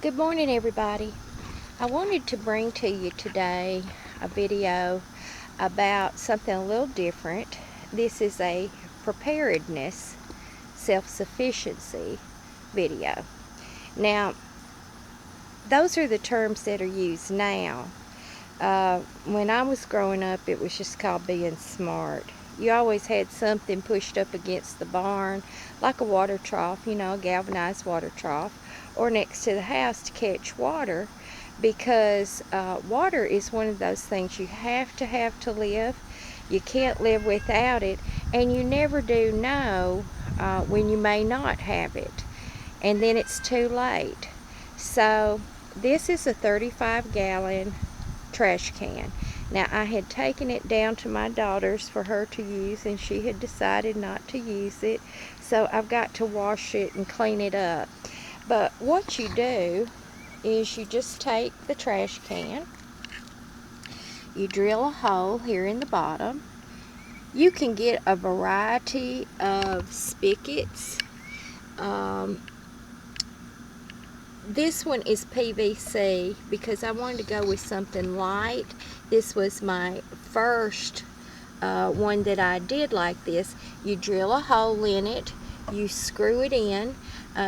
Good morning, everybody. I wanted to bring to you today a video about something a little different. This is a preparedness, self-sufficiency video. Now, those are the terms that are used now. When I was growing up, it was just called being smart. You always had something pushed up against the barn, like a water trough, a galvanized water trough, or next to the house to catch water, because water is one of those things you have to live. You can't live without it, and you never do know when you may not have it, and then it's too late. So this is a 35-gallon trash can. Now, I had taken it down to my daughter's for her to use, and she had decided not to use it, so I've got to wash it and clean it up. But what you do is you just take the trash can, you drill a hole here in the bottom. You can get a variety of spigots. This one is PVC because I wanted to go with something light. This was my first one that I did like this. You drill a hole in it, you screw it in.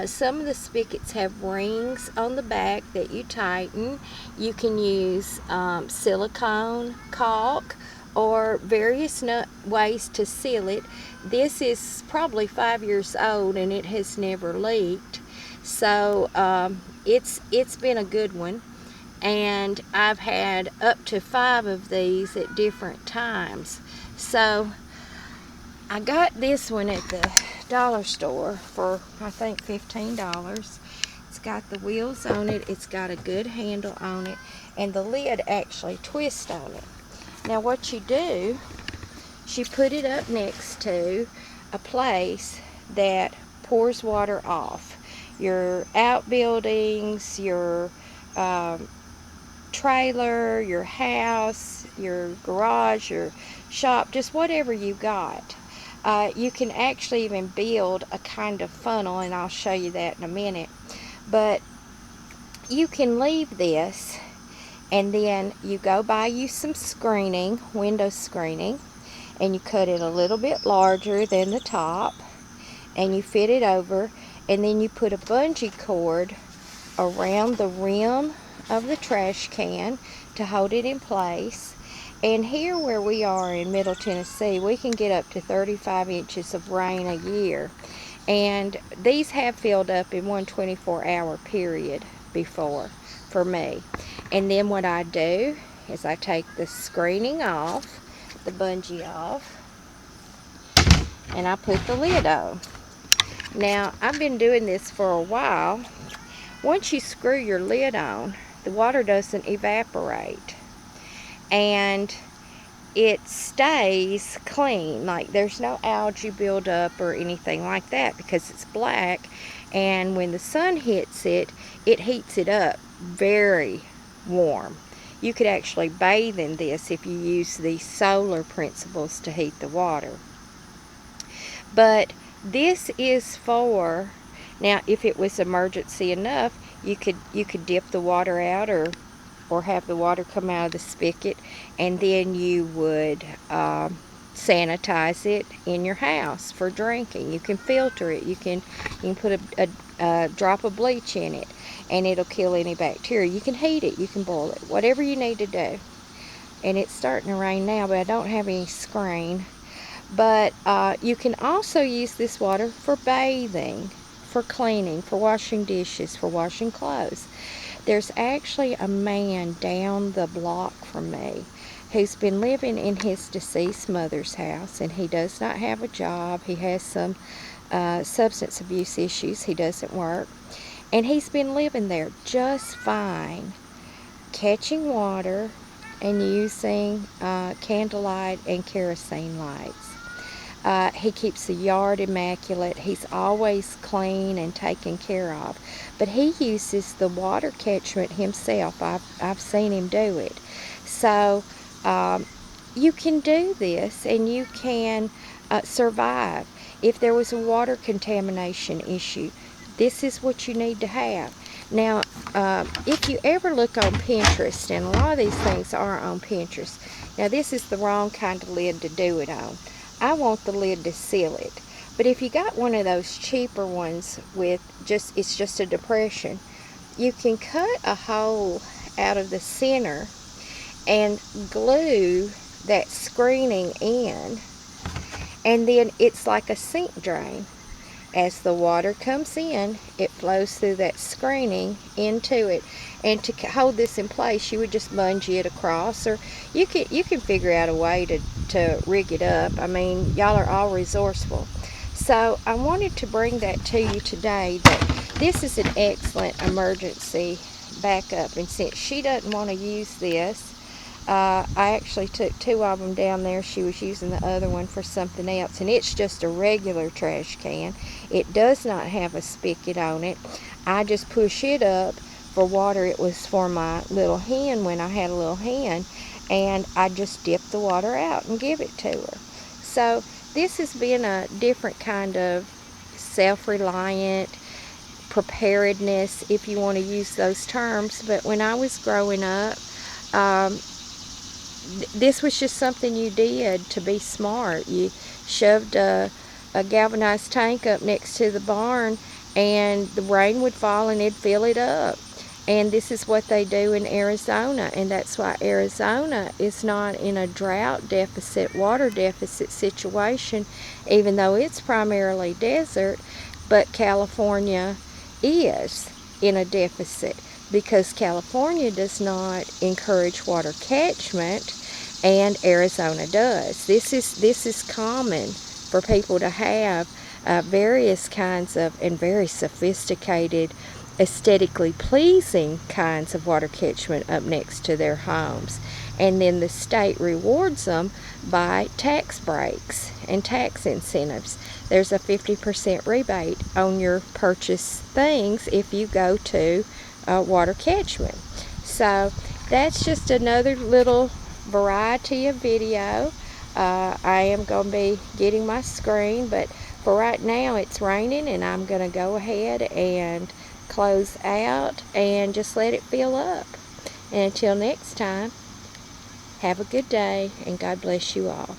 Some of the spigots have rings on the back that you tighten. You can use silicone caulk or various ways to seal it. This is probably 5 years old and it has never leaked. So it's been a good one, and I've had up to 5 of these at different times. So I got this one at the dollar store for I think $15. It's got the wheels on it, it's got a good handle on it, and the lid actually twists on it. Now what you do is you put it up next to a place that pours water off. Your outbuildings, your trailer, your house, your garage, your shop, just whatever you got. You can actually even build a kind of funnel, and I'll show you that in a minute. But you can leave this, and then you go buy you some screening, window screening, and you cut it a little bit larger than the top, and you fit it over, and then you put a bungee cord around the rim of the trash can to hold it in place. And here where we are in Middle Tennessee, we can get up to 35 inches of rain a year, and these have filled up in one 24-hour period before for me. And then what I do is I take the screening off, the bungee off, and I put the lid on. Now, I've been doing this for a while. Once you screw your lid on, the water doesn't evaporate, and it stays clean. Like, there's no algae buildup or anything like that because it's black, and when the sun hits it, it heats it up very warm. You could actually bathe in this if you use the solar principles to heat the water. But this is for, now if it was emergency enough, you could dip the water out or have the water come out of the spigot, and then you would sanitize it in your house for drinking. You can filter it. You can put a drop of bleach in it, and it'll kill any bacteria. You can heat it. You can boil it. Whatever you need to do. And it's starting to rain now, but I don't have any screen. But you can also use this water for bathing, for cleaning, for washing dishes, for washing clothes. There's actually a man down the block from me who's been living in his deceased mother's house, and he does not have a job. He has some substance abuse issues. He doesn't work. And he's been living there just fine, catching water and using candlelight and kerosene lights. He keeps the yard immaculate. He's always clean and taken care of. But he uses the water catchment himself. I've seen him do it. So you can do this, and you can survive. If there was a water contamination issue, this is what you need to have. Now, if you ever look on Pinterest, and a lot of these things are on Pinterest, now this is the wrong kind of lid to do it on. I want the lid to seal it. But if you got one of those cheaper ones with it's just a depression, you can cut a hole out of the center and glue that screening in, and then it's like a sink drain. As the water comes in, it flows through that screening into it. And to hold this in place, you would just bungee it across, or you can figure out a way to rig it up. I mean, y'all are all resourceful. So I wanted to bring that to you today, that this is an excellent emergency backup. And since she doesn't want to use this, I actually took 2 of them down there. She was using the other one for something else, and it's just a regular trash can. It does not have a spigot on it. I just push it up for water. It was for my little hen when I had a little hen, and I just dip the water out and give it to her. So this has been a different kind of self-reliant preparedness, if you want to use those terms. But when I was growing up, this was just something you did to be smart. You shoved a galvanized tank up next to the barn, and the rain would fall and it'd fill it up. And this is what they do in Arizona, and that's why Arizona is not in a drought deficit, water deficit situation, even though it's primarily desert. But California is in a deficit, because California does not encourage water catchment, and Arizona does. This is common for people to have various kinds of, and very sophisticated, aesthetically pleasing kinds of water catchment up next to their homes. And then the state rewards them by tax breaks and tax incentives. There's a 50% rebate on your purchase things if you go to water catchment. So that's just another little variety of video. I am going to be getting my screen, but for right now it's raining, and I'm going to go ahead and close out and just let it fill up. And until next time, have a good day, and God bless you all.